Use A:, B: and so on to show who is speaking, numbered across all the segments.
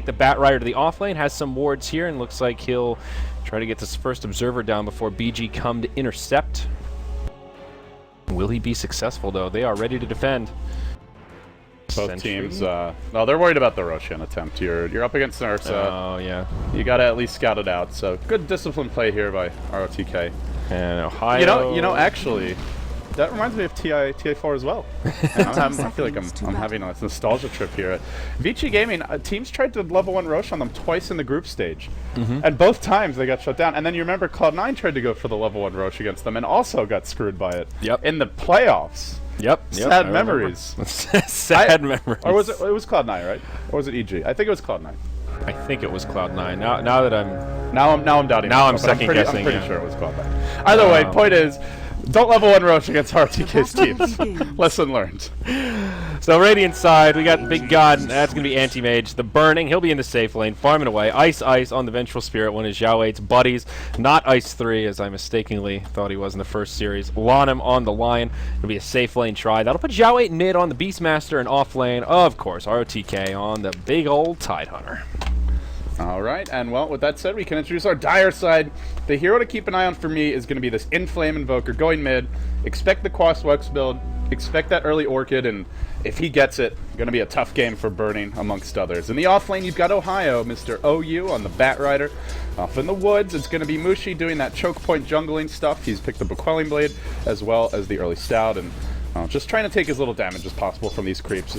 A: take the Bat Rider to the offlane, has some wards here, and looks like he'll try to get this first observer down before BG come to intercept. Will he be successful, though? They are ready to defend.
B: Both teams, no, they're worried about the Roshan attempt. You're up against an Ursa.
A: Oh, yeah.
B: You got to at least scout it out. So good disciplined play here by ROTK.
A: And Ohio.
B: You know, actually, that reminds me of TA4 as well. I feel like I'm having a nostalgia trip here. Vici Gaming, teams tried to level 1 Rosh on them twice in the group stage. And both times they got shut down. And then you remember Cloud9 tried to go for the level 1 Rosh against them and also got screwed by it. In the playoffs. Sad memories.
A: Sad memories.
B: Or was it was Cloud9, right? Or was it EG? I think it was Cloud9.
A: I think it was Cloud9. Now that I'm
B: doubting.
A: Now I'm second guessing.
B: I'm pretty sure it was Cloud9. Either way, point is, don't level 1 Rosh against RTK's teams. Lesson learned.
A: So Radiant side, we got Big God. That's going to be Anti-Mage. The BurNIng, he'll be in the safe lane, farming away. Ice on the Vengeful Spirit, one of Zhao 8's buddies. Not Ice 3, as I mistakenly thought he was in the first series. Lanem on the Lion. It'll be a safe lane try. That'll put Zhao 8 mid on the Beastmaster, and off lane, of course, ROTK on the big old Tidehunter.
B: All right, and well, with that said, we can introduce our Dire side. The hero to keep an eye on for me is going to be this Inflame Invoker going mid. Expect the Quaswex build. Expect that early Orchid, and if he gets it, going to be a tough game for BurNIng, amongst others. In the offlane, you've got Ohio, Mr. OU on the Bat Rider. Off in the woods, it's going to be Mushi doing that choke point jungling stuff. He's picked up a Quelling Blade, as well as the early Stout, and just trying to take as little damage as possible from these creeps.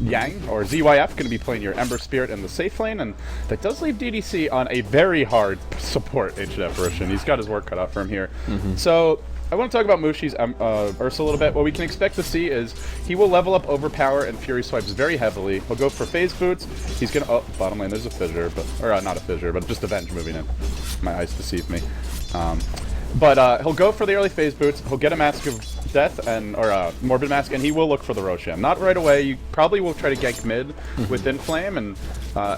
B: Yang, or ZYF, going to be playing your Ember Spirit in the safe lane, and that does leave DDC on a very hard support Ancient Apparition. He's got his work cut out for him here. So I want to talk about Mushi's Ursa a little bit. What we can expect to see is he will level up Overpower and Fury Swipes very heavily. He'll go for Phase Boots. He's going to... Oh, bottom lane, there's a Fissure, or not a Fissure, but just Avenge moving in. My eyes deceive me. But he'll go for the early Phase Boots. He'll get a Mask of Death, or Morbid Mask, and he will look for the Roshan. Not right away. You probably will try to gank mid with Inflame, and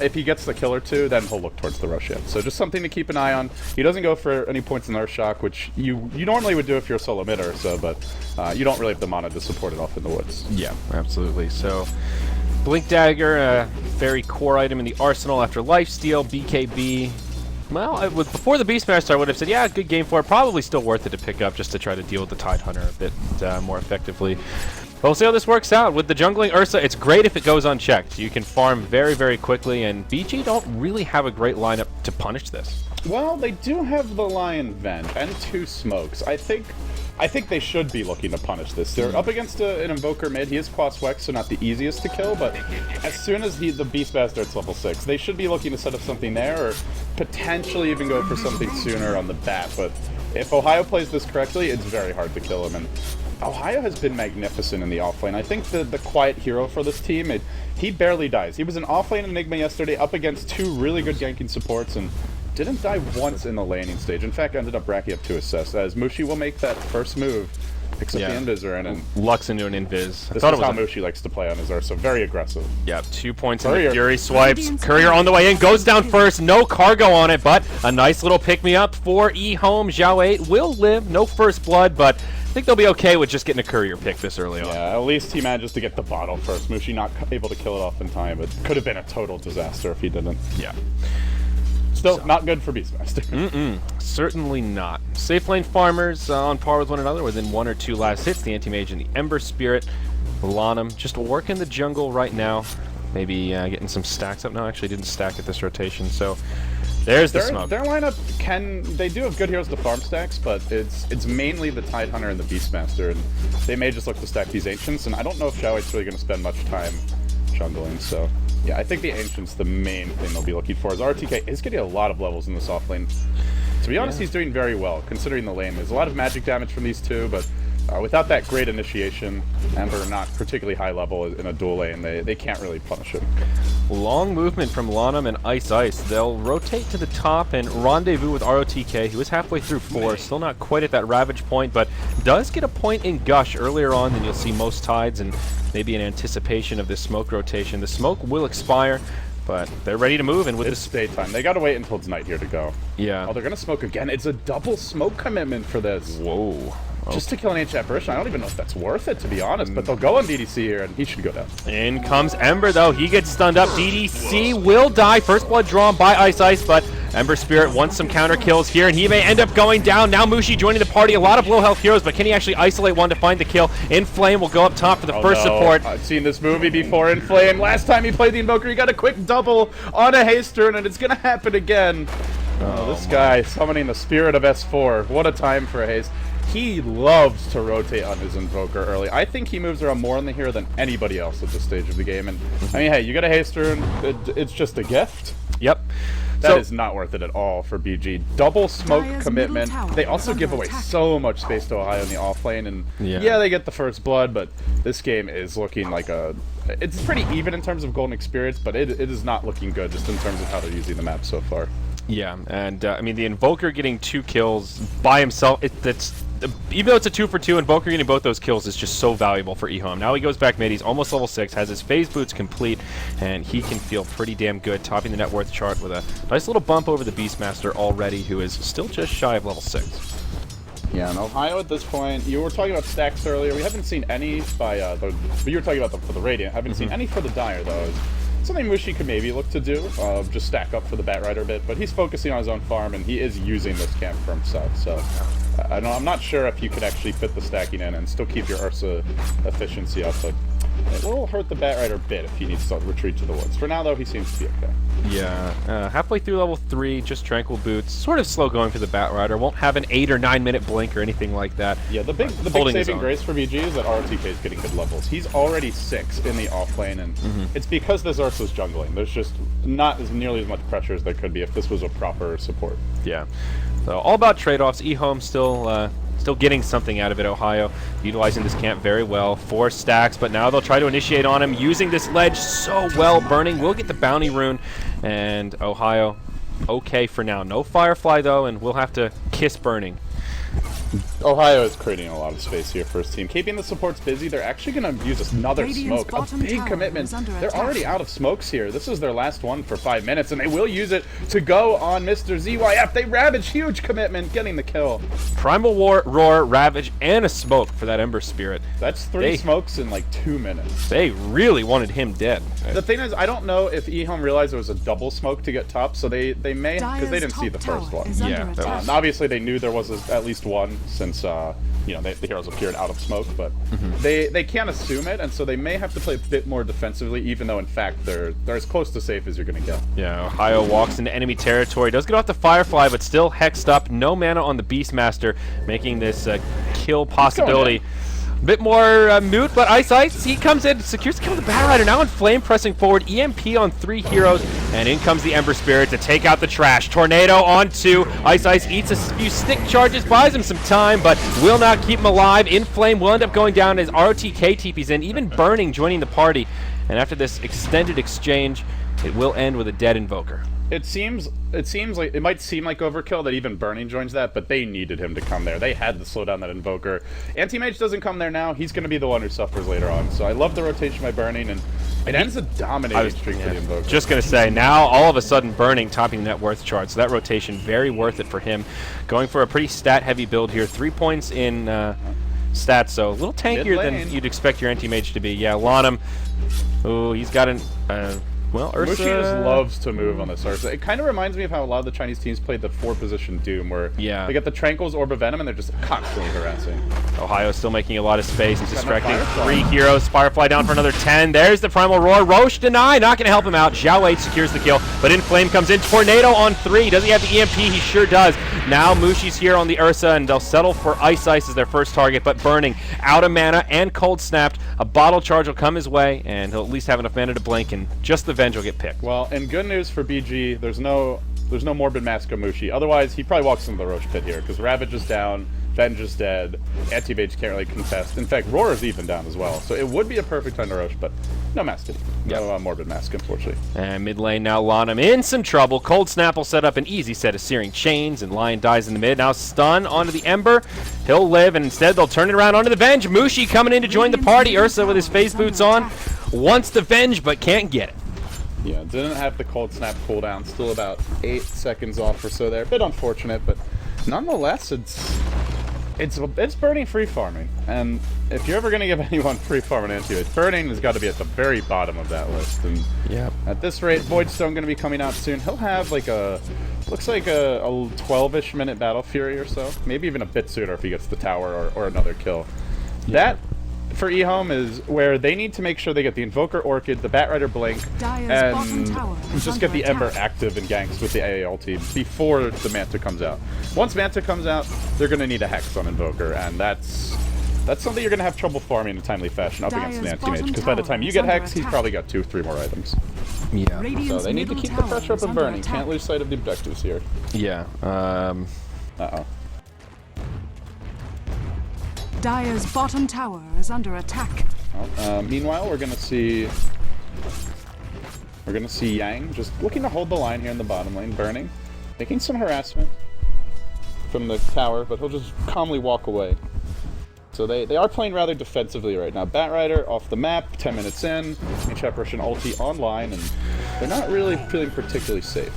B: if he gets the kill or two, then he'll look towards the Roshan. So just something to keep an eye on. He doesn't go for any points in Earth Shock, which you normally would do if you're a solo mid Ursa, but you don't really have the mana to support it off in the woods.
A: Yeah, absolutely. So Blink Dagger, a very core item in the arsenal after Lifesteal, BKB. Well, before the Beastmaster, I would have said, yeah, good game for it. Probably still worth it to pick up just to try to deal with the Tidehunter a bit more effectively. But we'll see how this works out. With the jungling Ursa, it's great if it goes unchecked. You can farm very, very quickly, and BG don't really have a great lineup to punish this.
B: Well, they do have the Lion Vent and 2 smokes. I think they should be looking to punish this. They're up against an Invoker mid. He is Quaswex, so not the easiest to kill, but as soon as the Beastmaster starts level 6, they should be looking to set up something there, or potentially even go for something sooner on the Bat. But if Ohio plays this correctly, it's very hard to kill him. And Ohio has been magnificent in the offlane. I think the quiet hero for this team, he barely dies. He was an offlane Enigma yesterday up against 2 really good ganking supports, and didn't die once in the laning stage. In fact, ended up racking up 2 assists, as Mushi will make that first move, picks up the Invis and
A: Lux into an Invis.
B: This is how Mushi likes to play on his Ursa, very aggressive.
A: Yeah, 2 points in the Fury Swipes. Courier on the way in, goes down first, no cargo on it, but a nice little pick-me-up for EHOME. Zhao 8 will live, no first blood, but I think they'll be okay with just getting a Courier pick this early on.
B: Yeah, at least he manages to get the bottle first. Mushi not able to kill it off in time, but could have been a total disaster if he didn't.
A: Yeah.
B: Still not good for Beastmaster.
A: Certainly not. Safe lane farmers on par with one another within 1 or 2 last hits. The Anti-Mage and the Ember Spirit. Lanem just working the jungle right now. Maybe getting some stacks up. No, actually didn't stack at this rotation. So there's the smoke.
B: Their lineup they do have good heroes to farm stacks, but it's mainly the Tidehunter and the Beastmaster, and they may just look to stack these Ancients, and I don't know if Zhao 8's really going to spend much time jungling, so yeah, I think the Ancient's the main thing they'll be looking for, as RTK is getting a lot of levels in this offlane. To be honest, he's doing very well, considering the lane. There's a lot of magic damage from these 2, but without that great initiation, Ember not particularly high level in a dual lane, they can't really punish him.
A: Long movement from Lanem and Ice. They'll rotate to the top and rendezvous with ROTK, who is halfway through 4, still not quite at that Ravage point, but does get a point in Gush earlier on than you'll see most Tides, and maybe in anticipation of this smoke rotation. The smoke will expire, but they're ready to move, and with
B: it's daytime. They gotta wait until it's night here to go.
A: Yeah.
B: Oh, they're gonna smoke again. It's a double smoke commitment for this.
A: Whoa.
B: Just to kill an ancient apparition, I don't even know if that's worth it, to be honest, but they'll go on DDC here, and he should go down.
A: In comes Ember, though. He gets stunned up. DDC will die. First blood drawn by Ice, but Ember Spirit wants some counter kills here, and he may end up going down. Now Mushi joining the party. A lot of low health heroes, but can he actually isolate one to find the kill? Inflame will go up top for the first support.
B: I've seen this movie before, Inflame. Last time he played the Invoker, he got a quick double on a haste turn, and it's going to happen again. This guy summoning the Spirit of S4. What a time for a haste. He loves to rotate on his Invoker early. I think he moves around more on the hero than anybody else at this stage of the game. And I mean, hey, you got a haste turn. It's just a gift.
A: Yep.
B: That is not worth it at all for BG. Double smoke commitment. They also give away so much space to Ohio in the off lane. And yeah, they get the first blood, but this game is looking like a... It's pretty even in terms of golden experience, but it is not looking good just in terms of how they're using the map so far.
A: Yeah, and I mean, the Invoker getting 2 kills by himself, even though it's a 2 for 2, Invoker getting both those kills is just so valuable for EHOME. Now he goes back mid, he's almost level 6, has his phase boots complete, and he can feel pretty damn good, topping the net worth chart with a nice little bump over the Beastmaster already, who is still just shy of level 6.
B: Yeah, and Ohio at this point, you were talking about stacks earlier. We haven't seen any by but you were talking about for the Radiant. Haven't seen any for the Dire, though. Something Mushi could maybe look to do, just stack up for the Batrider a bit, but he's focusing on his own farm, and he is using this camp for himself, so I'm not sure if you could actually fit the stacking in and still keep your Ursa efficiency up, but it will hurt the Batrider a bit if he needs to retreat to the woods. For now, though, he seems to be okay.
A: Yeah, halfway through level 3, just Tranquil Boots, sort of slow going for the Batrider, won't have an 8 or 9 minute blink or anything like that.
B: Yeah, the big saving grace for BG is that ROTK is getting good levels. He's already 6 in the off lane, and it's because this Ursa's jungling. There's just not nearly as much pressure as there could be if this was a proper support.
A: Yeah, so all about trade-offs. EHOME still getting something out of it. Ohio utilizing this camp very well. 4 stacks, but now they'll try to initiate on him, using this ledge so well. BurNIng will get the bounty rune, and Ohio okay for now. No Firefly, though, and we'll have to kiss BurNIng.
B: Ohio is creating a lot of space here for his team. Keeping the supports busy, they're actually going to use another smoke. A big commitment. They're already out of smokes here. This is their last one for 5 minutes, and they will use it to go on Mr. ZYF. They Ravage, huge commitment, getting the kill.
A: Primal Roar, Ravage, and a smoke for that Ember Spirit.
B: That's 3 smokes in like 2 minutes.
A: They really wanted him dead.
B: The thing is, I don't know if EHOME realized it was a double smoke to get top, so they may, because they didn't see the first one.
A: Yeah.
B: Obviously, they knew there was at least one, since you know, the heroes appeared out of smoke, but they can't assume it, and so they may have to play a bit more defensively, even though in fact they're as close to safe as you're gonna get.
A: Yeah, Ohio walks into enemy territory, does get off the Firefly, but still hexed up. No mana on the Beastmaster, making this kill possibility a bit more moot, but Ice, he comes in, secures the kill of the Batrider, now Inflame pressing forward, EMP on 3 heroes, and in comes the Ember Spirit to take out the trash. Tornado on 2, Ice eats a few stick charges, buys him some time, but will not keep him alive. Inflame will end up going down as ROTK TP's in, even BurNIng joining the party, and after this extended exchange, it will end with a dead Invoker.
B: It seems like it might seem like overkill that even BurNIng joins that, but they needed him to come there. They had to slow down that Invoker. Anti-Mage doesn't come there now. He's going to be the one who suffers later on. So I love the rotation by BurNIng, and it ends a dominating streak for the Invoker.
A: Just going to say, now all of a sudden BurNIng topping the net worth chart, so that rotation very worth it for him. Going for a pretty stat-heavy build here. 3 points in stats, so a little tankier than you'd expect your Anti-Mage to be. Yeah, Lanham. Ooh, he's got an... well, Ursa...
B: Mushi just loves to move on this Ursa. It kind of reminds me of how a lot of the Chinese teams played the 4-position Doom, where they get the Tranquils, Orb of Venom, and they're just constantly harassing.
A: Ohio still making a lot of space, distracting 3 heroes. Firefly down for another 10. There's the Primal Roar. Roche deny, not going to help him out. Xiao Wei secures the kill, but Inflame comes in. Tornado on 3. Does he have the EMP? He sure does. Now Mushi's here on the Ursa, and they'll settle for Ice as their first target, but BurNIng out of mana and cold snapped. A bottle charge will come his way, and he'll at least have enough mana to blink, and just the Venge will get picked.
B: Well, and good news for BG, there's no Morbid Mask of Mushi. Otherwise, he probably walks into the Roche pit here, because Ravage is down, Venge is dead, Anti-Mage can't really contest. In fact, Roar is even down as well, so it would be a perfect time to Roche, but no Mask. No Morbid Mask, unfortunately. And
A: mid lane now, Lanham in some trouble. Cold Snap will set up an easy set of Searing Chains, and Lion dies in the mid. Now stun onto the Ember. He'll live, and instead they'll turn it around onto the Venge. Mushi coming in to join the party. Ursa with his phase boots on. Wants the Venge, but can't get it.
B: Yeah, didn't have the Cold Snap cooldown. Still about 8 seconds off or so there. A bit unfortunate, but nonetheless, it's BurNIng free farming, and if you're ever gonna give anyone free farm on Anti-Mage, BurNIng has got to be at the very bottom of that list. And at this rate, Voidstone gonna be coming out soon. He'll have like looks like a 12-ish minute Battle Fury or so, maybe even a bit sooner if he gets the tower or another kill. That for EHOME is where they need to make sure they get the Invoker Orchid, the Batrider Blink, and just get the Ember active and ganks with the AA ulti before the Manta comes out. Once Manta comes out, they're going to need a Hex on Invoker, and that's something you're going to have trouble farming in a timely fashion up against an Anti-Mage, because by the time you get Hex, he's probably got 2 or 3 more items.
A: Yeah.
B: So they need to keep the pressure up and BurNIng. Can't lose sight of the objectives here.
A: Yeah.
B: Uh-oh.
C: Dire's bottom tower is under attack.
B: Well, meanwhile, we're gonna see Yang just looking to hold the line here in the bottom lane, BurNIng, making some harassment from the tower, but he'll just calmly walk away. So they are playing rather defensively right now. Batrider off the map, 10 minutes in, Roshan ulti online, and they're not really feeling particularly safe.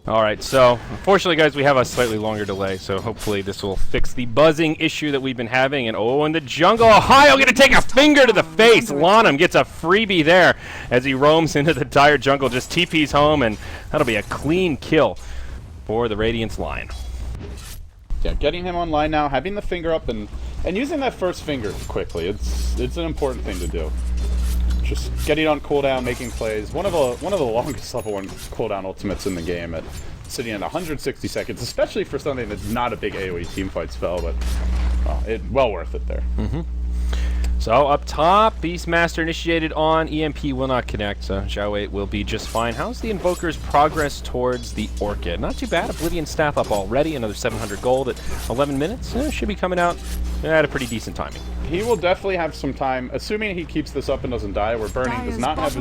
A: Alright, so unfortunately, guys, we have a slightly longer delay, so hopefully this will fix the buzzing issue that we've been having. And oh, in the jungle, Ohio gonna take a finger to the face. Lanham gets a freebie there as he roams into the dire jungle, just TP's home, and that'll be a clean kill for the Radiance line.
B: Yeah, getting him online now, having the finger up, and using that first finger quickly. It's an important thing to do. Just getting on cooldown, making plays. One of the longest level 1 cooldown ultimates in the game, at sitting at 160 seconds, especially for something that's not a big AoE teamfight spell, but well worth it there.
A: So up top, Beastmaster initiated on, EMP will not connect, so Xiao will be just fine. How's the Invoker's progress towards the Orchid? Not too bad, Oblivion staff up already, another 700 gold at 11 minutes. Should be coming out at a pretty decent timing.
B: He will definitely have some time, assuming he keeps this up and doesn't die, where BurNIng does not have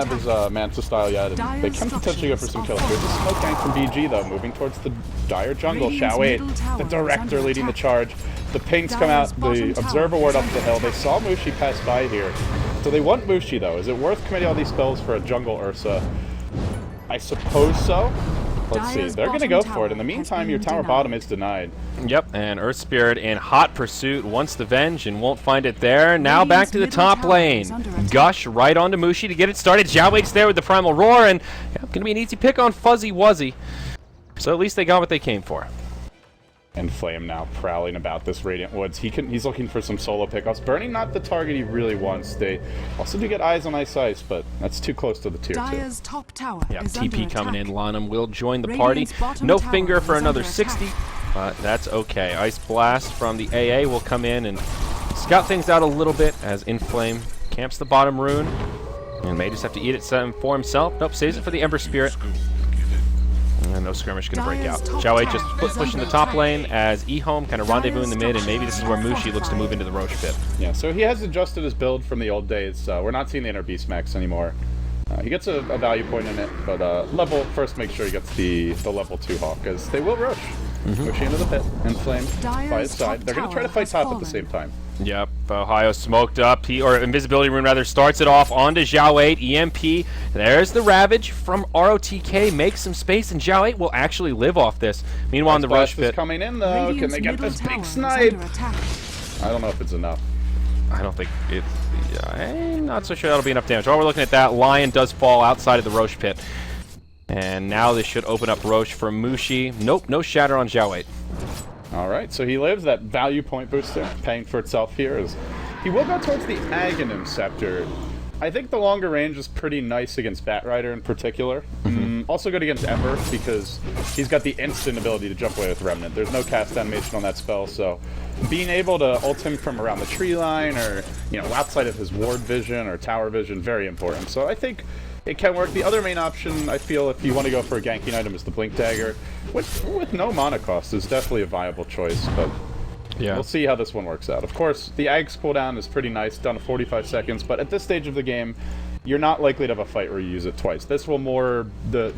B: his Manta style yet, and they can potentially go for some kills. There's a smoke gank from BG though, moving towards the dire jungle. Xiao, the Director leading the charge. The pings come out, the Observer ward up the hill. They saw Mushi pass by here. So they want Mushi though. Is it worth committing all these spells for a jungle Ursa? I suppose so. Let's see, they're going to go for it. In the meantime, your tower bottom is denied.
A: Yep, and Earth Spirit in hot pursuit wants the Venge and won't find it there. Now back to the top lane. Gush right onto Mushi to get it started. Xiaowe's there with the Primal Roar, and going to be an easy pick on Fuzzy Wuzzy. So at least they got what they came for.
B: And Flame now prowling about this Radiant Woods. He's looking for some solo pickups. BurNIng not the target he really wants. They also do get eyes on Ice, but that's too close to the tier 2.
C: Top tower
A: TP coming in. Lanham will join the party. No finger for another 60, but that's okay. Ice Blast from the AA will come in and scout things out a little bit as Inflame camps the bottom rune. And may just have to eat it for himself. Nope, saves it for the Ember Spirit. And no skirmish going to break out. Xiao just pushing the top lane as EHOME kind of rendezvous in the mid, and maybe this is where Mushi looks to move into the Roche pit.
B: Yeah, so he has adjusted his build from the old days. We're not seeing the Inner Beast Max anymore. He gets a value point in it, but first make sure he gets the level 2 Hawk, as they will rush. Mushi into the pit, Inflame by his side. They're going to try to fight top at the same time.
A: Yep, Ohio smoked up. Invisibility Rune rather starts it off onto Xiao 8. EMP. There's the Ravage from ROTK. Makes some space, and Xiao 8 will actually live off this. Meanwhile, in the rush pit.
B: Coming in though. Can they get this big snipe? I don't know if it's enough.
A: I don't think it. I'm not so sure that'll be enough damage. While we're looking at that, Lion does fall outside of the Roche pit. And now this should open up Roche for Mushi. Nope, no shatter on Xiao 8.
B: Alright, so he lives. That value point booster paying for itself here. As he will go towards the Aghanim Scepter. I think the longer range is pretty nice against Batrider in particular. Also good against Ember, because he's got the instant ability to jump away with Remnant. There's no cast animation on that spell, so being able to ult him from around the tree line, or outside of his ward vision or tower vision, very important. So I think it can work. The other main option, I feel, if you want to go for a ganking item, is the Blink Dagger. With no mana cost is definitely a viable choice, but yeah, we'll see how this one works out. Of course, the Ag's cooldown is pretty nice, down to 45 seconds, but at this stage of the game, you're not likely to have a fight where you use it twice. This will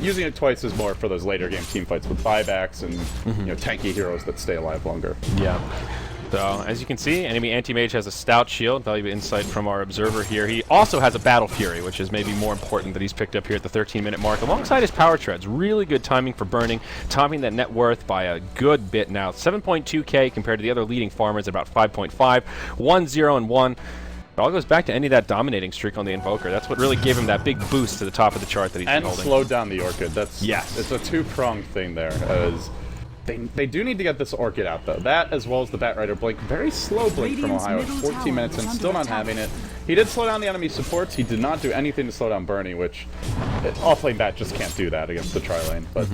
B: using it twice is more for those later game team fights with buybacks and tanky heroes that stay alive longer.
A: Yeah. So, as you can see, enemy Anti-Mage has a stout shield. Valuable insight from our observer here. He also has a Battle Fury, which is maybe more important that he's picked up here at the 13-minute mark, alongside his Power Treads. Really good timing for BurNIng, topping that net worth by a good bit now. 7.2k compared to the other leading farmers at about 5.5. 1, 0, and 1. It all goes back to ending that dominating streak on the Invoker. That's what really gave him that big boost to the top of the chart that he's been holding.
B: And slowed down the Orchid. That's
A: yes.
B: It's a two-pronged thing there. As they do need to get this Orchid out, though. That, as well as the Batrider Blink. Very slow Blink from Ohio at 14 minutes and still not having it. He did slow down the enemy supports. He did not do anything to slow down BurNIng, which off-lane Bat just can't do that against the tri-lane. But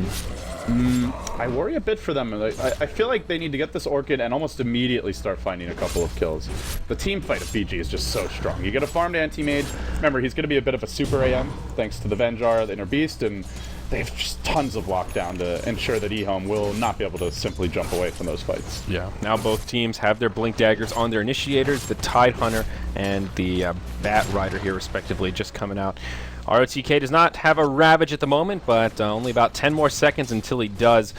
B: I worry a bit for them. I feel like they need to get this Orchid and almost immediately start finding a couple of kills. The team fight of BG is just so strong. You get a farmed Anti-Mage. Remember, he's going to be a bit of a super AM, thanks to the Venjar, the Inner Beast, and they have just tons of lockdown to ensure that EHOME will not be able to simply jump away from those fights.
A: Yeah. Now both teams have their Blink Daggers on their initiators, the Tidehunter and the Batrider here, respectively, just coming out. ROTK does not have a Ravage at the moment, but only about 10 more seconds until he does.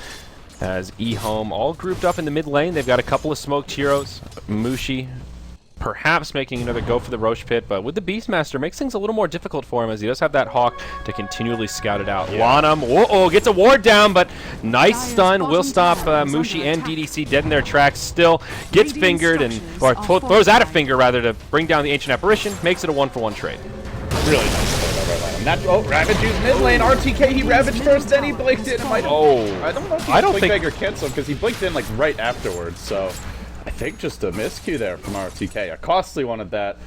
A: As EHOME all grouped up in the mid lane. They've got a couple of smoked heroes. Mushi perhaps making another go for the Roche Pit, but with the Beastmaster, makes things a little more difficult for him as he does have that Hawk to continually scout it out.
B: Yeah.
A: Lanham, gets a ward down, but nice stun will stop Mushi and DDC dead in their tracks. Still gets fingered, or throws out a finger rather to bring down the Ancient Apparition, makes it a 1-for-1 trade.
B: Really nice play by Lanham. Ravage used mid lane. RTK, he Ravaged first, then he blinked in. I don't know if he Blink Dagger canceled because he blinked in like right afterwards, so I think just a miscue there from RTK. A costly one at that.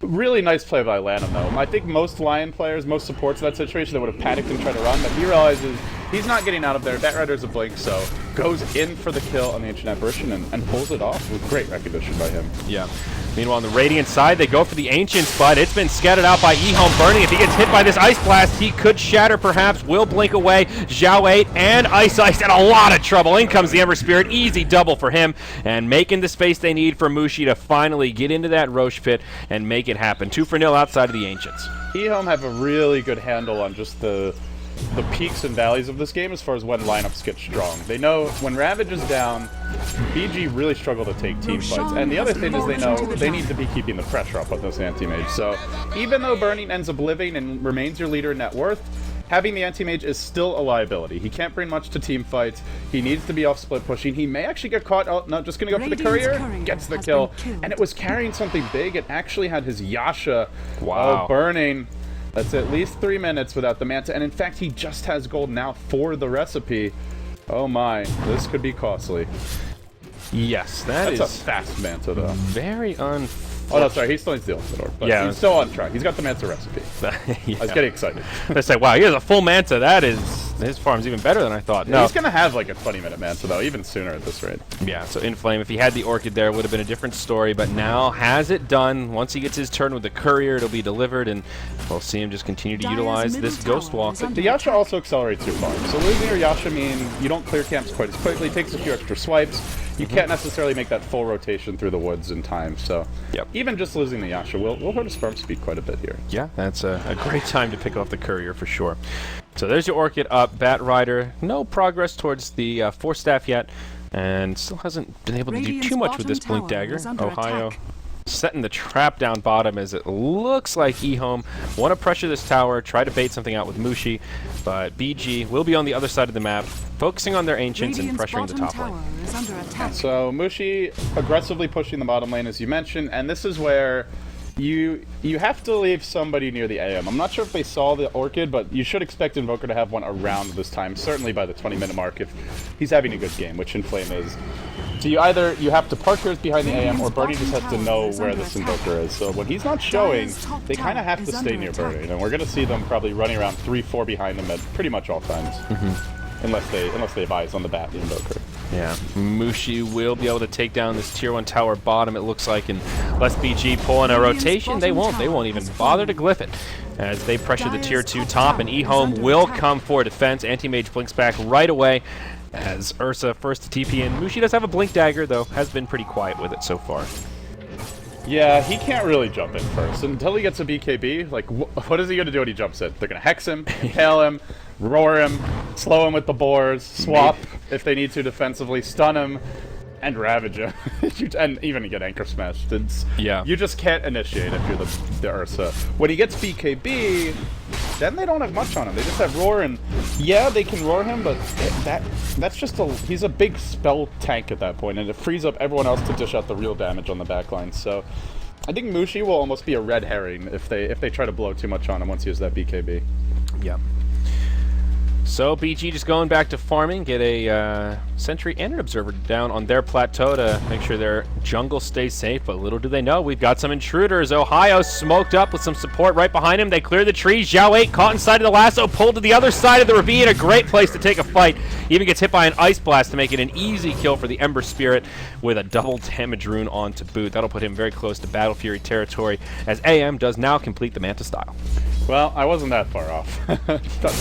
B: Really nice play by Lanham, though. I think most Lion players, most supports in that situation, they would have panicked and tried to run, but he realizes he's not getting out of there. Batrider's a blink, so goes in for the kill on the Ancient Apparition and pulls it off with great recognition by him. Yeah.
A: Meanwhile, on the Radiant side, they go for the Ancients, but it's been scattered out by EHOME. BurNIng, if he gets hit by this Ice Blast, he could shatter perhaps, will blink away. Zhao 8 and Ice in a lot of trouble. In comes the Ember Spirit, easy double for him, and making the space they need for Mushi to finally get into that Roche Pit and make it happen. 2-0 outside of the Ancients.
B: EHOME have a really good handle on just the peaks and valleys of this game as far as when lineups get strong. They know when Ravage is down, BG really struggle to take team fights. And the other thing is they know they need to be keeping the pressure up on this Anti-Mage. So even though BurNIng ends up living and remains your leader in net worth, having the Anti-Mage is still a liability. He can't bring much to team fights. He needs to be off split pushing. He may actually get caught. Oh, no, just going to go for the courier. Gets the kill. And it was carrying something big. It actually had his Yasha.
A: Wow.
B: BurNIng. That's at least 3 minutes without the Manta, and in fact, he just has gold now for the recipe. Oh my, this could be costly.
A: Yes,
B: That's a fast Manta, though.
A: Very unfortunate.
B: Oh, no, sorry, he still needs the Ultimate, but yeah, he's still on track. He's got the Manta recipe.
A: Yeah.
B: I was getting excited.
A: I say, wow, he has a full Manta. That is, his farm's even better than I thought.
B: Yeah, no. He's going to have like a 20-minute Manta, though, even sooner at this rate.
A: Yeah, so Inflame, if he had the Orchid there, it would have been a different story, but now has it done. Once he gets his turn with the Courier, it'll be delivered, and we'll see him just continue to utilize this Ghost Walk.
B: The Yasha also accelerates your farm, so losing your Yasha means you don't clear camps quite as quickly, takes a few extra swipes. You can't necessarily make that full rotation through the woods in time, so even just losing the Yasha will hurt his farm speed quite a bit here.
A: Yeah, that's a great time to pick off the Courier for sure. So there's your Orchid up. Batrider, no progress towards the Force Staff yet, and still hasn't been able to do too much with this Blink Dagger. Ohio setting the trap down bottom as it looks like EHOME want to pressure this tower, try to bait something out with Mushi, but BG will be on the other side of the map, focusing on their Ancients and pressuring the top lane.
B: So Mushi aggressively pushing the bottom lane, as you mentioned, and this is where you have to leave somebody near the AM. I'm not sure if they saw the Orchid, but you should expect Invoker to have one around this time, certainly by the 20-minute mark if he's having a good game, which Inflame is. So you have to park yours behind the AM, or BurNIng just has to know where this Invoker is. So when he's not showing, they kind of have to stay near BurNIng, and we're going to see them probably running around 3-4 behind him at pretty much all times, unless they advise on the bat, the Invoker.
A: Yeah, Mushi will be able to take down this tier 1 tower bottom, it looks like, and unless BG pull in a rotation, they won't even bother to glyph it as they pressure the tier 2 top, and EHOME will come for defense. Anti-Mage blinks back right away as Ursa first to TP in. Mushi does have a Blink Dagger, though, has been pretty quiet with it so far.
B: Yeah, he can't really jump in first. Until he gets a BKB, like, what is he going to do when he jumps in? They're going to Hex him, impale him, roar him, slow him with the boars, swap if they need to defensively, stun him. And Ravager. And even to get Anchor Smashed.
A: Yeah.
B: You just can't initiate if you're the Ursa. When he gets BKB, then they don't have much on him. They just have Roar, and yeah, they can Roar him, but that's just he's a big spell tank at that point, and it frees up everyone else to dish out the real damage on the backline. So I think Mushi will almost be a red herring if they try to blow too much on him once he has that BKB.
A: Yeah. So BG just going back to farming, get a sentry and an observer down on their plateau to make sure their jungle stays safe, but little do they know, we've got some intruders. Ohio smoked up with some support right behind him. They clear the trees. Zhao 8 caught inside of the lasso, pulled to the other side of the ravine. A great place to take a fight. Even gets hit by an ice blast to make it an easy kill for the Ember Spirit with a double damage rune on to boot. That'll put him very close to Battle Fury territory as AM does now complete the Manta style.
B: Well, I wasn't that far off.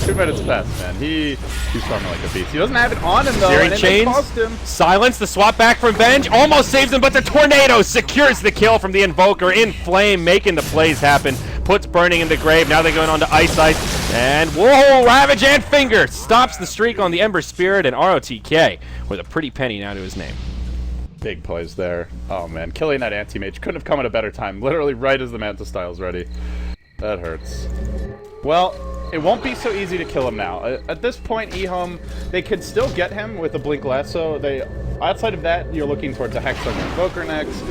B: 2 minutes past, man. He's farming like a beast. He doesn't have it on him, though,
A: Searing
B: and
A: chains,
B: it cost him.
A: Silence, the swap back from Benj, almost saves him, but the tornado secures the kill from the Invoker. In Flame, making the plays happen, puts BurNIng in the grave. Now they're going on to Ice, and whoa, Ravage and Finger stops the streak on the Ember Spirit, and ROTK with a pretty penny now to his name.
B: Big plays there. Oh, man. Killing that Anti-Mage couldn't have come at a better time. Literally right as the Manta style's ready. That hurts. Well, it won't be so easy to kill him now. At this point, EHOME, they could still get him with a Blink Lasso. Outside of that, you're looking towards a Hex on the Invoker next.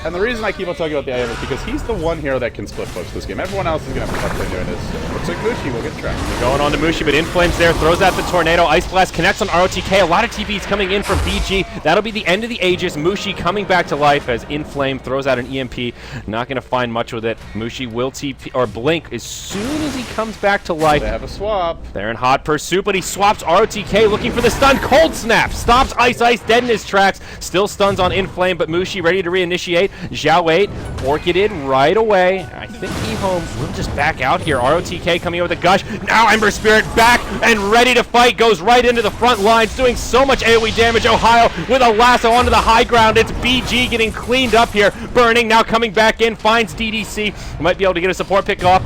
B: And the reason I keep on talking about the IM is because he's the one hero that can split push this game. Everyone else is going to have a tough time doing this. Looks like Mushi will get tracked.
A: Going on to Mushi, but Inflames there, throws out the Tornado. Ice Blast connects on ROTK. A lot of TPs coming in from BG. That'll be the end of the Aegis. Mushi coming back to life as Inflame throws out an EMP. Not going to find much with it. Mushi will TP, or blink as soon as he comes back to life.
B: They have a swap.
A: They're in hot pursuit, but he swaps ROTK looking for the stun. Cold Snap stops Ice dead in his tracks. Still stuns on Inflame, but Mushi ready to reinitiate. Zhao 8 orchided right away. I think EHOME will just back out here. ROTK coming in with a gush. Now Ember Spirit back and ready to fight. Goes right into the front lines, doing so much AoE damage. Ohio with a lasso onto the high ground. It's BG getting cleaned up here. BurNIng now coming back in, finds DDC. Might be able to get a support pick off.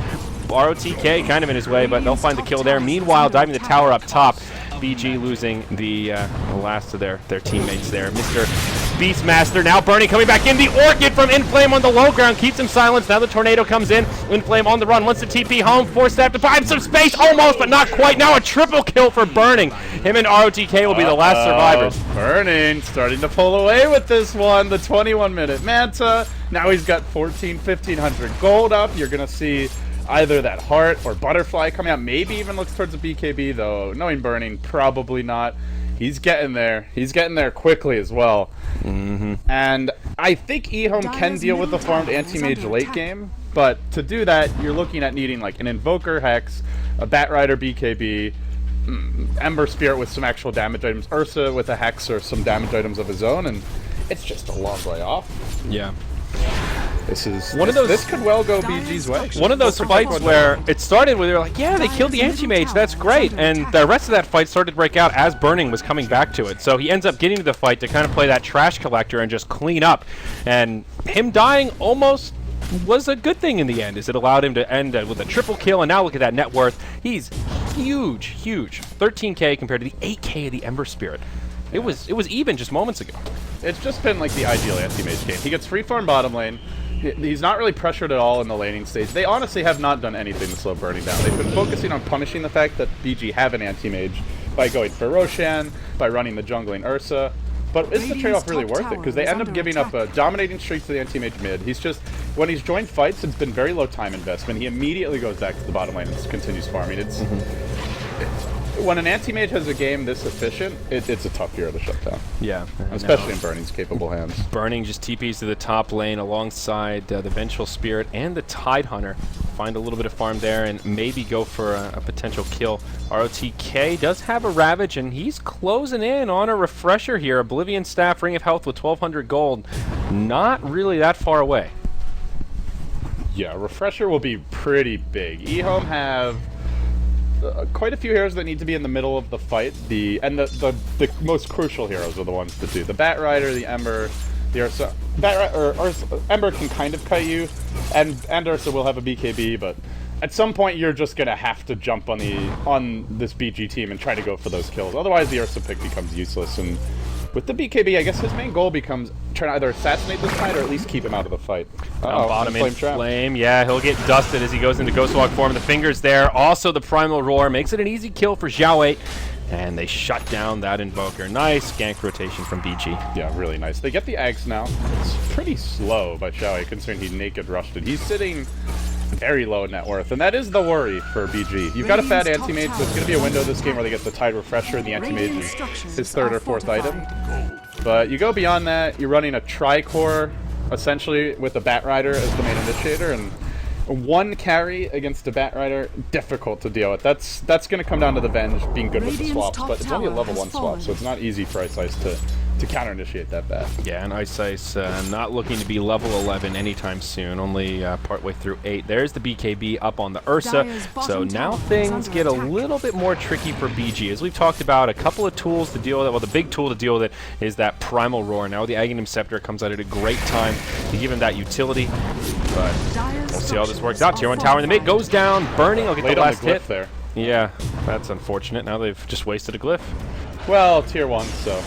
A: ROTK kind of in his way, but they'll find the kill there. Meanwhile, diving the tower up top. BG losing the last of their teammates there. Mr. Beastmaster now BurNIng coming back in. The Orchid from Inflame on the low ground keeps him silenced. Now the Tornado comes in. Inflame on the run. Wants to TP home. Force that to find some space. Almost, but not quite. Now a triple kill for BurNIng. Him and ROTK will be the last survivors.
B: BurNIng starting to pull away with this one. The 21-minute Manta. Now he's got 1,500 gold up. You're going to see either that heart or butterfly coming out. Maybe even looks towards the BKB, though. Knowing BurNIng, probably not. He's getting there. He's getting there quickly as well. And I think EHOME can deal with the farmed Anti-Mage late game, but to do that, you're looking at needing like an Invoker Hex, a Batrider BKB, Ember Spirit with some actual damage items, Ursa with a Hex or some damage items of his own, and it's just a long way off.
A: Yeah.
B: This could well go BG's way.
A: One of those fights where it started where they were like, yeah, they killed the Anti-Mage, that's great. And the rest of that fight started to break out as BurNIng was coming back to it. So he ends up getting to the fight to kind of play that trash collector and just clean up. And him dying almost was a good thing in the end, as it allowed him to end with a triple kill. And now look at that net worth. He's huge, huge. 13K compared to the 8K of the Ember Spirit. It was even just moments ago. It's
B: just been like the ideal Anti-Mage game. He gets free farm bottom lane. He's not really pressured at all in the laning stage. They honestly have not done anything to slow BurNIng down. They've been focusing on punishing the fact that BG have an Anti-Mage by going for Roshan, by running the jungling Ursa. But is the trade-off really worth it? Because they end up giving up a dominating streak to the Anti-Mage mid. He's just, when he's joined fights, it's been very low time investment. He immediately goes back to the bottom lane and continues farming. When an Anti-Mage has a game this efficient, it's a tough hero to shut down.
A: Yeah.
B: Especially in BurNIng's capable hands.
A: BurNIng just TPs to the top lane alongside the Vengeful Spirit and the Tidehunter. Find a little bit of farm there and maybe go for a potential kill. ROTK does have a Ravage, and he's closing in on a refresher here. Oblivion Staff, Ring of Health with 1,200 gold. Not really that far away.
B: Yeah, refresher will be pretty big. EHOME have quite a few heroes that need to be in the middle of the fight. The most crucial heroes are the ones to do. The Batrider, the Ember, the Ursa. Ember can kind of kite you, and Ursa will have a BKB, but at some point you're just gonna have to jump on this BG team and try to go for those kills. Otherwise, the Ursa pick becomes useless, and With the BKB, I guess his main goal becomes trying to either assassinate this Tide or at least keep him out of the fight.
A: Bottom in
B: trap.
A: flame. Yeah, he'll get dusted as he goes into Ghost Walk form. The fingers there. Also, the Primal Roar makes it an easy kill for Xiao 8. And they shut down that Invoker. Nice gank rotation from BG.
B: Yeah, really nice. They get the Ags now. It's pretty slow by Xiao 8, considering he naked rushed it. He's sitting very low net worth, and that is the worry for BG. You've got a fat Anti-Mage, so it's going to be a window this game where they get the Tide Refresher, and the Anti-Mage is his third or fourth item. But you go beyond that, you're running a Tri-Core, essentially, with a Bat Rider as the main initiator, and one carry against a Bat Rider, difficult to deal with. That's going to come down to the Venge being good with the swaps, but it's only a level 1 swap, so it's not easy for Ice Ice to counter-initiate that Bat.
A: Yeah, and Ice Ice not looking to be level 11 anytime soon, only partway through 8. There's the BKB up on the Ursa, so now things get a little bit more tricky for BG. As we've talked about, a couple of tools to deal with it. Well, the big tool to deal with it is that Primal Roar. Now the Aghanim Scepter comes out at a great time to give him that utility, but we'll see how this works out. Tier 1 tower in the mid goes down. BurNIng will get the last hit.
B: There.
A: Yeah, that's unfortunate. Now they've just wasted a glyph.
B: Well, tier 1, so...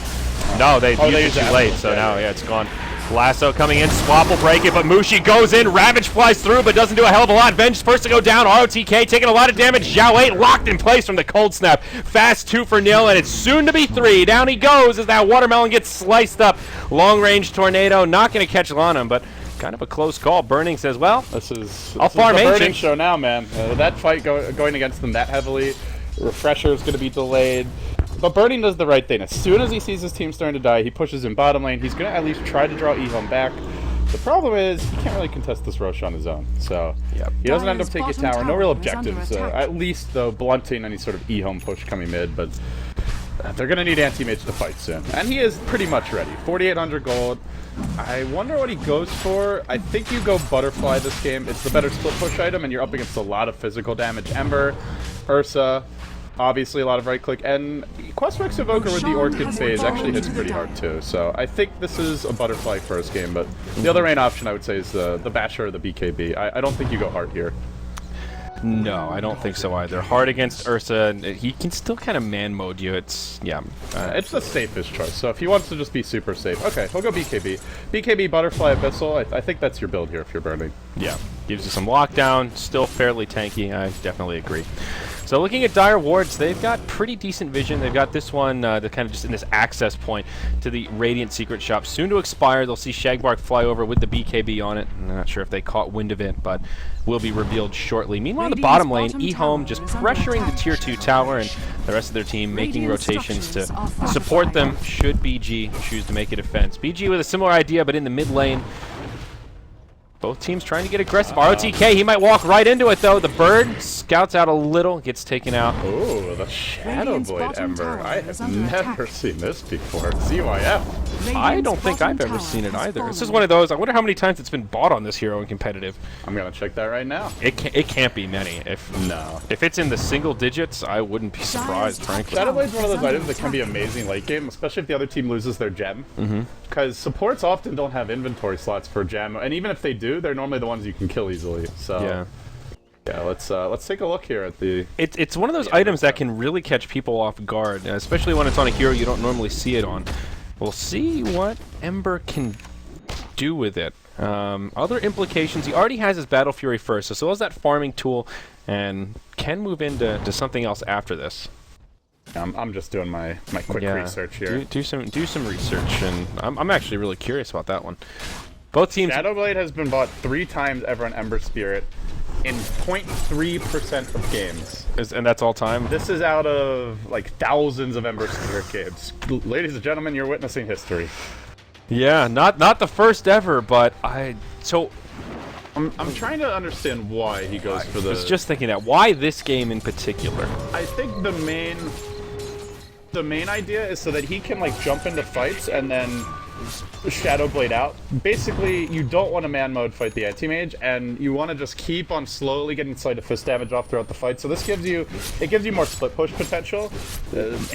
A: No, they used it too late, so now, yeah, it's gone. Lasso coming in, Swap will break it, but Mushi goes in, Ravage flies through, but doesn't do a hell of a lot. Venge first to go down, ROTK taking a lot of damage. Xiao 8 locked in place from the Cold Snap. Fast 2-0, and it's soon to be 3. Down he goes as that Watermelon gets sliced up. Long-range Tornado, not going to catch Lanham, but kind of a close call. BurNIng says, well, I'll farm
B: the
A: Ancient.
B: BurNIng show now, man. That fight going against them that heavily, Refresher is going to be delayed. But BurNIng does the right thing. As soon as he sees his team starting to die, he pushes in bottom lane. He's going to at least try to draw EHOME back. The problem is, he can't really contest this Roshan on his own. So, he doesn't end up taking tower. No real objectives. At least, though, blunting any sort of EHOME push coming mid. But they're going to need Anti-Mage to fight soon. And he is pretty much ready. 4,800 gold. I wonder what he goes for. I think you go Butterfly this game. It's the better split push item, and you're up against a lot of physical damage. Ember, Ursa... Obviously, a lot of right-click, and Questworks Invoker with the Orchid phase actually hits pretty hard, too. So I think this is a Butterfly first game, but the other main option, I would say, is the Basher or the BKB. I don't think you go hard here.
A: No, I don't think so either. Hard against Ursa, he can still kind of man mode you. It's, yeah.
B: It's the safest choice, so if he wants to just be super safe, okay, he'll go BKB. BKB, Butterfly, Abyssal, I think that's your build here if you're BurNIng.
A: Yeah, gives you some lockdown, still fairly tanky, I definitely agree. So looking at Dire Wards, they've got pretty decent vision. They've got this one, they're kind of just in this access point to the Radiant Secret Shop. Soon to expire, they'll see Shagbark fly over with the BKB on it. I'm not sure if they caught wind of it, but will be revealed shortly. Meanwhile, the bottom lane, EHOME just pressuring the tier 2 tower, and the rest of their team making rotations to support them should BG choose to make a defense. BG with a similar idea, but in the mid lane. Both teams trying to get aggressive. ROTK, he might walk right into it, though. The bird scouts out a little, gets taken out.
B: Oh, the Shadowblade Ember. I have never seen this before. CYF.
A: I don't think I've ever seen it either. This is one of those, I wonder how many times it's been bought on this hero in competitive.
B: I'm going to check that right now.
A: It can't be many. If it's in the single digits, I wouldn't be surprised, frankly.
B: Shadowblade's one of those items that can be amazing late game, especially if the other team loses their gem. Because supports often don't have inventory slots for gem, and even if they do, they're normally the ones you can kill easily. So yeah, let's take a look here at the.
A: It's one of those items that can really catch people off guard, especially when it's on a hero you don't normally see it on. We'll see what Ember can do with it. Other implications: he already has his Battle Fury first, so still has that farming tool, and can move into something else after this.
B: I'm just doing my quick research here.
A: Do some research, and I'm actually really curious about that one. Both teams.
B: Shadowblade has been bought 3 times ever on Ember Spirit in 0.3% of games.
A: And that's all time?
B: This is out of like thousands of Ember Spirit games. Ladies and gentlemen, you're witnessing history.
A: Yeah, not the first ever, but I'm
B: trying to understand why he goes for the.
A: I was just thinking that. Why this game in particular?
B: I think the main idea is so that he can like jump into fights and then Shadowblade out. Basically, you don't want to man mode fight the Anti-Mage, and you want to just keep on slowly getting sleight of fist damage off throughout the fight. So this gives you more split push potential.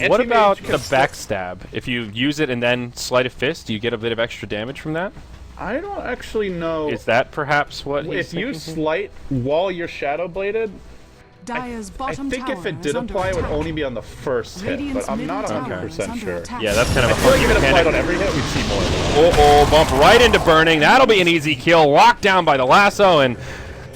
A: What about the backstab? If you use it and then sleight of fist, do you get a bit of extra damage from that?
B: I don't actually know.
A: Is that perhaps what he's
B: if you slight while you're Shadowbladed?
C: Dire's
B: I
C: bottom
B: think
C: tower
B: if it
C: is
B: did
C: under
B: apply, it would
C: attack.
B: only be on the first hit,
C: Radiant's
B: but I'm not
C: middle tower
B: 100%
C: is
B: sure.
C: under attack.
A: Yeah, that's kind of a
B: I feel like
A: funky
B: if it applied
A: mechanic.
B: on every hit, we'd see more.
A: Oh, bump right into BurNIng. That'll be an easy kill. Locked down by the lasso, and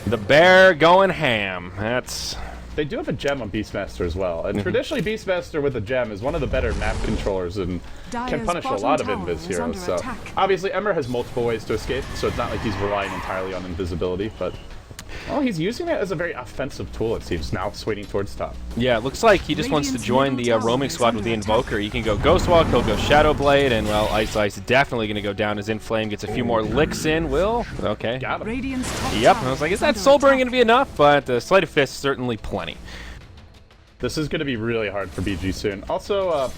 A: the bear going ham. That's...
B: They do have a gem on Beastmaster as well, and traditionally Beastmaster with a gem is one of the better map controllers and can
C: Dire's
B: punish a
C: bottom
B: lot of
C: tower
B: invis
C: is
B: heroes.
C: under
B: So
C: attack.
B: obviously Ember has multiple ways to escape, so it's not like he's relying entirely on invisibility, but well, he's using it as a very offensive tool, it seems, now swinging towards top.
A: Yeah, it looks like he just wants to
C: Radiant's
A: join
C: middle
A: the
C: tower
A: roaming
C: is
A: squad with
C: under
A: the
C: attack.
A: Invoker. He can go Ghost Walk, he'll go Shadow Blade, and, well, Ice definitely going to go down as Inflame. Gets a few more licks in. Will? Okay.
B: Got him.
C: Radiant's top
A: Yep,
C: tower
A: I was like, is
C: under
A: that Soul Burn
C: attack.
A: going to be enough? But the Sleight of Fist, certainly plenty.
B: This is going to be really hard for BG soon. Also,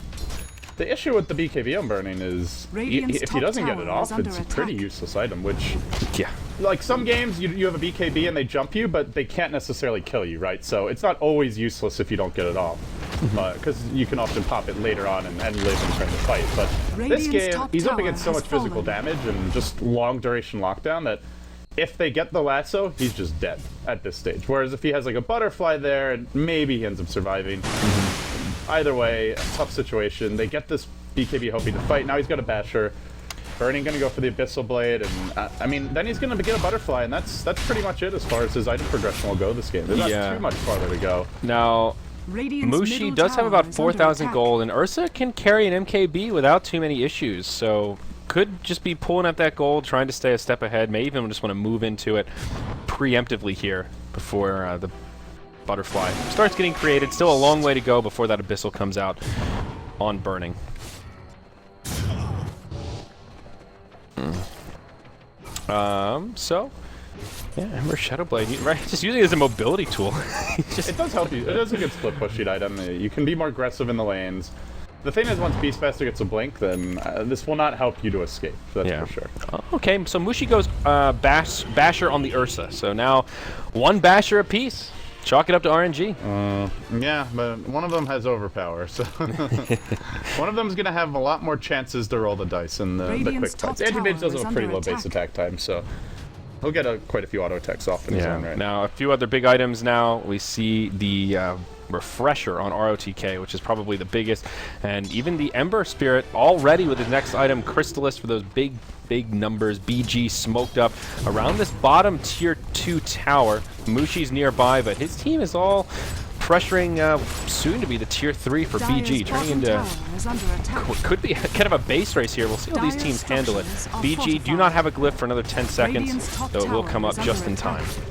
B: the issue with the BKB on BurNIng is
C: Radiant's
B: if he
C: top
B: doesn't get
C: tower
B: it
C: is
B: off,
C: under
B: it's a pretty
C: attack.
B: useless item, which...
A: Yeah.
B: Like, some games, you have a BKB and they jump you, but they can't necessarily kill you, right? So it's not always useless if you don't get it off. Because you can often pop it later on and live and try to fight. But this
C: Radiant's
B: game,
C: top
B: he's up
C: tower
B: against so
C: has
B: much physical
C: fallen.
B: damage and just long duration lockdown that if they get the lasso, he's just dead at this stage. Whereas if he has like a butterfly there, and maybe he ends up surviving. Either way, a tough situation. They get this BKB hoping to fight. Now he's got a Basher. BurNIng gonna go for the Abyssal Blade, and I mean, then he's gonna get a Butterfly, and that's pretty much it as far as his item progression will go this game. There's
A: Yeah.
B: not too much farther to go.
A: Now,
C: Radiant's
A: Mushi
C: middle
A: does have
C: tower
A: about
C: is
A: 4,000
C: under
A: gold, and Ursa can carry an MKB without too many issues, so could just be pulling up that gold, trying to stay a step ahead, may even just want to move into it preemptively here before the Butterfly starts getting created. Still a long way to go before that Abyssal comes out on BurNIng. So, yeah, Ember Shadow Blade, right? Just using it as a mobility tool.
B: It does help you. It is a good split push sheet item. You can be more aggressive in the lanes. The thing is, once Beastmaster gets a blink, then this will not help you to escape. That's
A: Yeah.
B: for sure.
A: Okay, so Mushi goes Basher on the Ursa. So now one Basher apiece. Chalk it up to RNG.
B: Yeah, but one of them has overpower, so one of them is going to have a lot more chances to roll the dice in the quick
C: Radiant's top
B: fights. Anti-Mage does
C: tower
B: have a
C: is
B: pretty
C: under
B: low base
C: attack.
B: attack time, so he'll get quite a few auto attacks off in his own right.
A: Now, a few other big items now. We see the Refresher on ROTK, which is probably the biggest. And even the Ember Spirit already with his next item, Crystallis, for those big numbers. BG smoked up around this bottom tier 2 tower. Mushi's nearby, but his team is all pressuring soon to be the tier 3 for BG,
C: Dire's
A: turning
C: bottom
A: into
C: tower is under attack.
A: what could be kind of a base race here. We'll see how these
C: Dire's
A: teams handle it.
C: structures are
A: BG do
C: fortified.
A: not have a glyph for another 10 seconds,
C: Radiant's top
A: though it will
C: tower
A: come up
C: is under
A: just in time.
C: attack.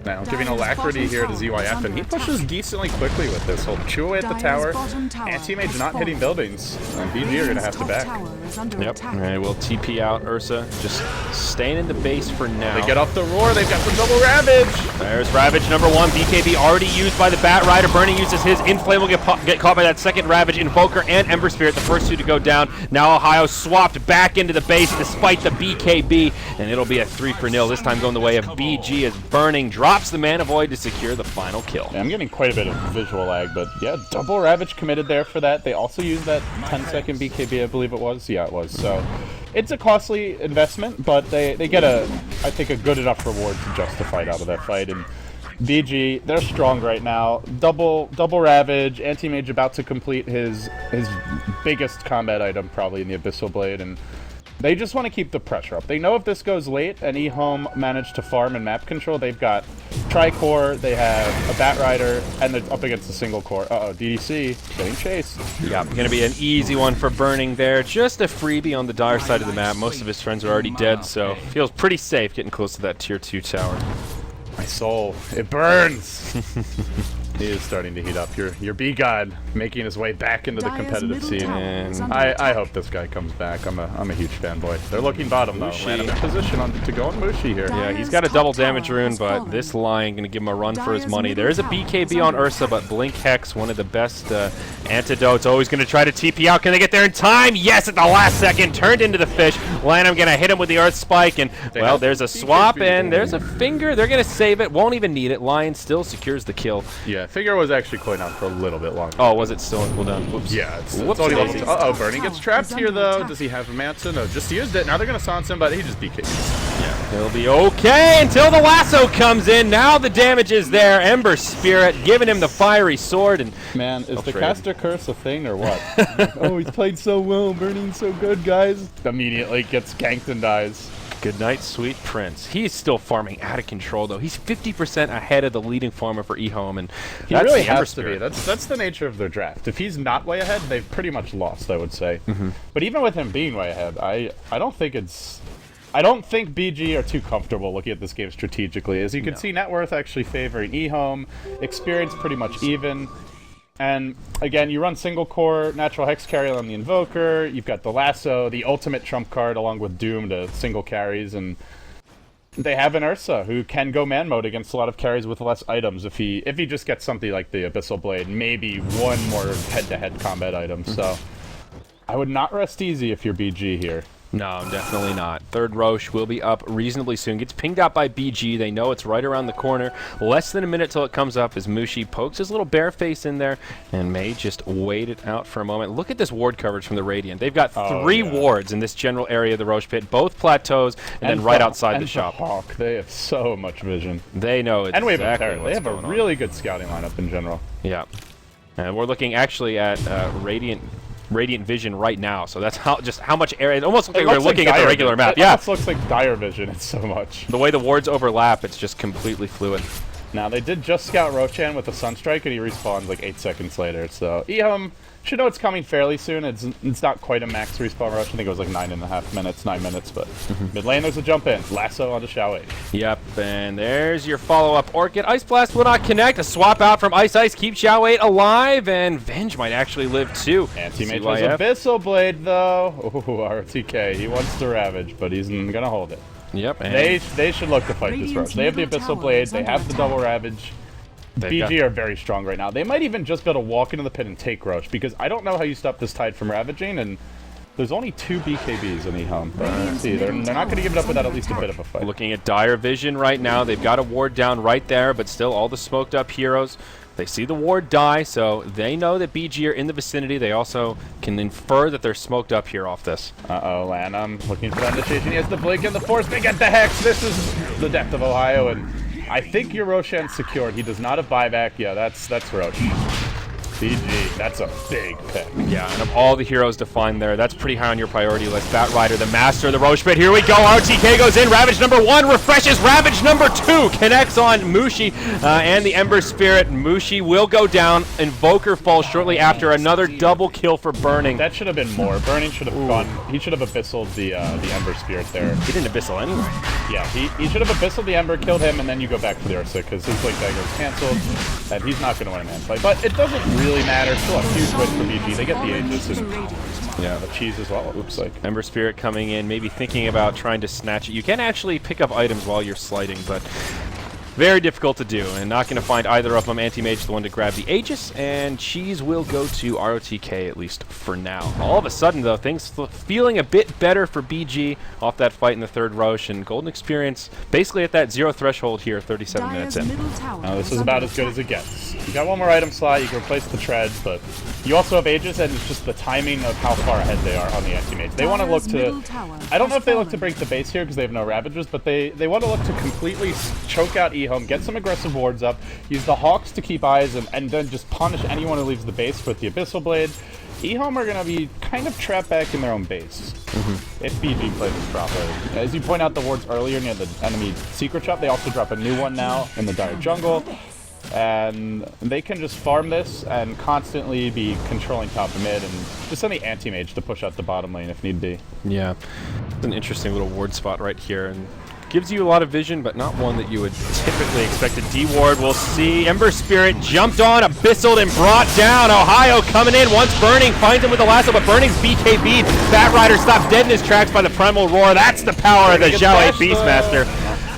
B: Now, giving
C: Dire's
B: alacrity
C: bottom
B: here to
C: tower is
B: ZYF, and
C: under
B: he pushes
C: attack.
B: decently quickly with this. He'll chew away at the
C: Dire's
B: tower.
C: bottom tower
B: Anti-Mage
C: has
B: not hitting
C: fallen.
B: buildings, and BG are going to have to
C: Top
B: back.
C: tower is under
A: Yep,
C: attack.
A: and we'll TP out Ursa, just staying in the base for now.
B: They get off the roar, they've got some double Ravage!
A: There's Ravage number 1, BKB already used by the Bat Rider. BurNIng uses his. Inflame will get caught by that second Ravage. Invoker and Ember Spirit, the first two to go down. Now Ohio swapped back into the base despite the BKB, and it'll be a 3-0, this time going the way of BG as BurNIng drops the Mana Void to secure the final kill.
B: Yeah, I'm getting quite a bit of visual lag, but yeah, double Ravage committed there for that. They also used that 10-second BKB, I believe it was. Yeah, it was. So it's a costly investment, but they get I think, a good enough reward to justify it out of that fight. And BG, they're strong right now. Double Ravage, Anti-Mage about to complete his biggest combat item probably in the Abyssal Blade, and they just want to keep the pressure up. They know if this goes late and EHOME managed to farm and map control, they've got Tricore, they have a Bat Rider, and they're up against a single core. Uh-oh, DDC getting chased.
A: Yeah, gonna be an easy one for BurNIng there. Just a freebie on the dire side of the map. Most of his friends are already dead, so feels pretty safe getting close to that tier 2 tower.
B: My soul, it burns! He is starting to heat up. Your B-God making his way back into the
C: Dire's
B: competitive
C: middle
B: scene.
C: tower
A: And
C: is under
B: I
C: attack.
B: hope this guy comes back. I'm a huge fanboy. They're looking bottom though.
A: Mushi.
B: Land him in position to go on Mushi here.
A: Yeah, he's
C: Dire's
A: got a
C: top
A: double
C: tower
A: damage rune,
C: has
A: but
C: fallen.
A: this line gonna give him a run for his
C: Dire's
A: money.
C: middle
A: There is a
C: tower
A: BKB
C: is
A: on
C: under
A: Ursa,
C: attack.
A: but Blink Hex, one of the best antidotes. Always gonna try to TP out. Can they get there in time? Yes, at the last second, turned into the fish. Lanham gonna hit him with the Earth Spike, and well, there's a swap, and there's a finger. They're gonna save save it, won't even need it. Lion still secures the kill.
B: Yeah, Figure was actually cooldown for a little bit longer.
A: Oh, was it still in cooldown? Whoops.
B: Yeah, it's
A: Whoops.
B: only
A: Daisy.
B: level 2. Uh-oh, BurNIng gets trapped here, though. Does he have a Mansa? No, just used it. Now they're going to silence him, but he just BKs.
A: Yeah, he'll be okay until the lasso comes in. Now the damage is there. Ember Spirit giving him the fiery sword. And
B: man, is the
A: trade.
B: caster curse a thing or what? Oh, he's played so well. BurNIng's so good, guys. Immediately gets ganked and dies.
A: Good night, sweet prince. He's still farming out of control, though. He's 50% ahead of the leading farmer for EHOME, and
B: he
A: that's
B: really
A: the Ember
B: has to be.
A: Spirit.
B: That's the nature of their draft. If he's not way ahead, they've pretty much lost, I would say. But even with him being way ahead, I don't think BG are too comfortable looking at this game strategically. As you can see, net worth actually favoring EHOME, experience pretty much even. And again, you run single core, natural hex carry on the Invoker, you've got the Lasso, the ultimate trump card along with Doom to single carries, and they have an Ursa who can go man mode against a lot of carries with less items if he just gets something like the Abyssal Blade, maybe one more head-to-head combat item. So I would not rest easy if you're BG here.
A: No, definitely not. Third Roche will be up reasonably soon. Gets pinged out by BG. They know it's right around the corner. Less than a minute till it comes up as Mushi pokes his little bear face in there, and May just wait it out for a moment. Look at this ward coverage from the Radiant. They've got three wards in this general area of the Roche pit, both plateaus, and then right outside the shop.
B: Hawk, they have so much vision.
A: They know exactly
B: and we have a Terran.
A: what's
B: They have a
A: going on.
B: really good scouting lineup in general.
A: Yeah. And we're looking actually at Radiant Vision right now, so that's how much area. It almost looks like we're looking at the regular map.
B: It almost looks like dire vision. It's so much.
A: The way the wards overlap, it's just completely fluid.
B: Now they did just scout Roshan with a Sunstrike, and he respawns like 8 seconds later. So EHOME should know it's coming fairly soon. It's not quite a max respawn rush. I think it was like 9.5 minutes, 9 minutes. But mid lane, there's a jump in. Lasso onto Xiao 8.
A: Yep, and there's your follow-up Orchid. Ice Blast will not connect. A swap out from Ice Ice keeps Xiao 8 alive, and Venge might actually live too.
B: Anti-Mage has Abyssal Blade though. Ooh, RTK. He wants to Ravage, but he's gonna hold it.
A: Yep. And
B: they should look to fight this rush. They have the Abyssal Blade. They have the double Ravage. BG are very strong right now. They might even just be able to walk into the pit and take Roche, because I don't know how you stop this Tide from ravaging, and there's only 2 BKBs in EHOME. Let's see, they're not going to give it up without at least a bit of a fight.
A: Looking at dire vision right now. They've got a ward down right there, but still all the smoked up heroes. They see the ward die, so they know that BG are in the vicinity. They also can infer that they're smoked up here off this.
B: Uh-oh, Lanham looking for that initiation. He has the blink and the force. They get the hex. This is the depth of Ohio, and I think your Roshan's secured. He does not have buyback. Yeah, that's Roche. BG, that's a big pick.
A: Yeah, and of all the heroes to find there, that's pretty high on your priority list. Bat Rider, the master of the Roche pit. Here we go. RTK goes in. Ravage number 1 refreshes. Ravage number 2 connects on Mushi and the Ember Spirit. Mushi will go down. Invoker falls shortly after. Another double kill for BurNIng.
B: That should have been more. BurNIng should have gone. He should have abyssal the Ember Spirit there.
A: He didn't abyssal anyway.
B: Yeah, he should have abyssal the Ember, killed him, and then you go back for the Ursa, because his Blink Dagger is canceled, and he's not going to win a man fight. But it doesn't really matter. Still a huge win for BG. They get the Aegis and the cheese as well. Oops, like
A: Ember Spirit coming in, maybe thinking about trying to snatch it. You can actually pick up items while you're sliding, but very difficult to do, and not going to find either of them. Anti-Mage the one to grab the Aegis, and Cheese will go to ROTK, at least for now. All of a sudden, though, things feeling a bit better for BG off that fight in the third Roche, and Golden Experience basically at that 0 threshold here, 37 minutes in.
B: Now, this is about as good as it gets. You got one more item slot, you can replace the treads, but you also have Aegis, and it's just the timing of how far ahead they are on the Anti-Mage. They want to look to... I don't know if they look to break the base here because they have no Ravagers, but they want to look to completely choke out EHOME, get some aggressive wards up, use the Hawks to keep eyes, and then just punish anyone who leaves the base with the Abyssal Blade. EHOME are going to be kind of trapped back in their own base if BG plays this properly. As you point out the wards earlier near the enemy secret shop, they also drop a new one now in the dire jungle. And they can just farm this and constantly be controlling top and mid, and just send the Anti-Mage to push out the bottom lane if need be.
A: Yeah, it's an interesting little ward spot right here, and gives you a lot of vision, but not one that you would typically expect to D-ward. We'll see. Ember Spirit jumped on, abyssaled, and brought down. Ohio coming in once BurNIng finds him with the lasso, but BurNIng's BKB'd. Bat Rider stopped dead in his tracks by the Primal Roar. That's the power of the Xiao 8 Beastmaster.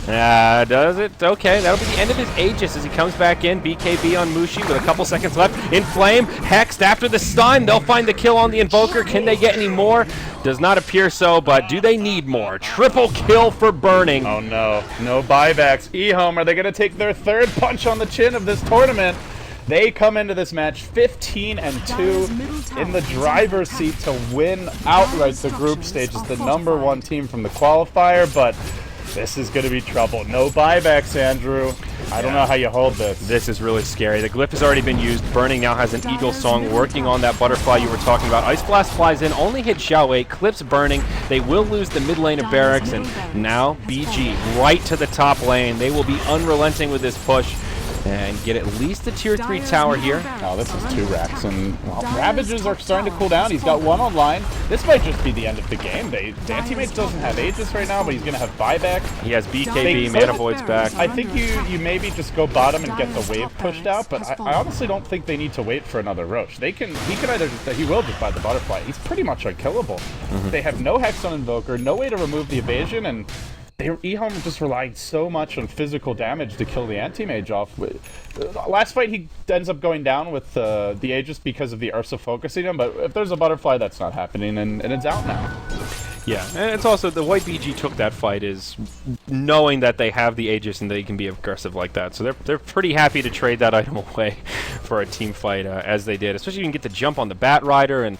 A: Does it? Okay, that'll be the end of his Aegis as he comes back in. BKB on Mushi with a couple seconds left. Inflame, hexed after the stun. They'll find the kill on the Invoker. Can they get any more? Does not appear so, but do they need more? Triple kill for BurNIng.
B: Oh no, no buybacks. EHOME, are they going to take their third punch on the chin of this tournament? They come into this match 15-2 in the driver's seat to win outright the group stage as the #1 team from the qualifier, but this is going to be trouble. No buybacks, Andrew. I don't know how you hold this.
A: This is really scary. The glyph has already been used. BurNIng now has an Eagle Song working on that butterfly you were talking about. Ice Blast flies in, only hits Xiao Wei, clips BurNIng. They will lose the mid lane of Barracks, and now BG right to the top lane. They will be unrelenting with this push and get at least the tier 3 tower here.
B: Oh, this is 2 racks, and well, Ravages are starting to cool down. He's got 1 online. This might just be the end of the game. The Anti-Mage doesn't have Aegis right now, but he's going to have buyback.
A: He has BKB, Mana Void's back.
B: I think you maybe just go bottom and get the wave pushed out, but I honestly don't think they need to wait for another Roche. He can either he will just buy the butterfly. He's pretty much unkillable. They have no Hex on Invoker, no way to remove the evasion, and EHOME just relying so much on physical damage to kill the Anti-Mage off. Last fight he ends up going down with the Aegis because of the Ursa focusing him, but if there's a butterfly, that's not happening, and it's out now.
A: Yeah, and it's also the way BG took that fight is knowing that they have the Aegis and they can be aggressive like that. So they're pretty happy to trade that item away for a team fight as they did, especially you can get the jump on the Bat Rider and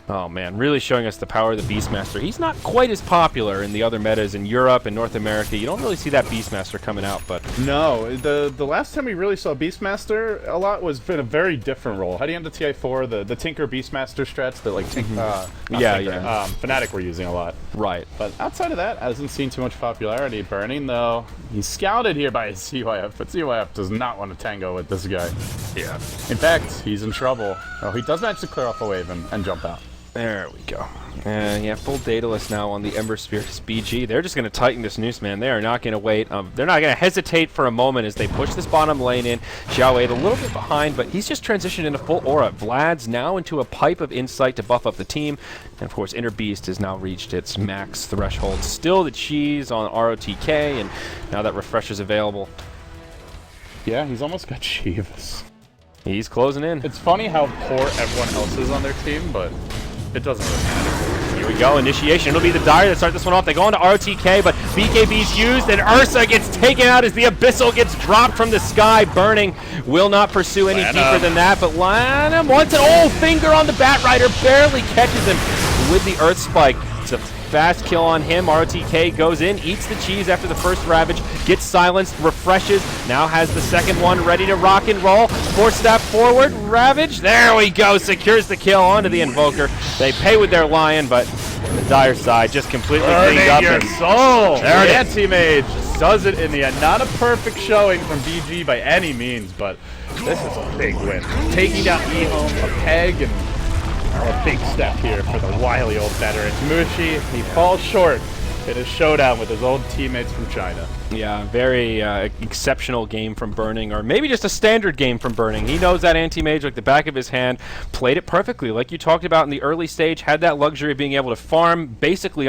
A: oh man, really showing us the power of the Beastmaster. He's not quite as popular in the other metas in Europe and North America. You don't really see that Beastmaster coming out, but
B: no, the last time we really saw Beastmaster a lot was in a very different role. Heading into TI4, the Tinker Beastmaster strats that like Fnatic were using a lot.
A: Right.
B: But outside of that, hasn't seen too much popularity. BurNIng though, he's scouted here by CYF, but CYF does not want to tango with this guy.
A: Yeah.
B: In fact, he's in trouble. Oh, he does manage to clear off a wave and jump out.
A: There we go. Yeah, full Daedalus now on the Ember Spirit BG. They're just going to tighten this noose, man. They are not going to wait. They're not going to hesitate for a moment as they push this bottom lane in. Xiao Wei a little bit behind, but he's just transitioned into full aura. Vlad's now into a pipe of insight to buff up the team. And of course, Inner Beast has now reached its max threshold. Still the cheese on ROTK, and now that refresh is available.
B: Yeah, he's almost got Shivas.
A: He's closing in.
B: It's funny how poor everyone else is on their team, but it doesn't really matter.
A: Here we go, initiation. It'll be the Dire that start this one off. They go into ROTK, but BKB's used, and Ursa gets taken out as the Abyssal gets dropped from the sky. BurNIng will not pursue any deeper than that, but Lanham wants an finger on the Bat Rider, barely catches him with the Earth Spike. It's a fast kill on him. ROTK goes in, eats the cheese after the first Ravage, gets silenced, refreshes, now has the second one ready to rock and roll. 4-step forward, Ravage, there we go, secures the kill onto the Invoker. They pay with their Lion, but the Dire side just completely cleaned up.
B: Your soul!
A: There
B: the Anti-Mage does it in the end. Not a perfect showing from BG by any means, but this is a big win. Taking down EHOME, a peg, and a big step here for the wily old veteran. Mushi, he falls short in his showdown with his old teammates from China.
A: Yeah, very exceptional game from BurNIng, or maybe just a standard game from BurNIng. He knows that Anti-Mage like the back of his hand, played it perfectly. Like you talked about in the early stage, had that luxury of being able to farm basically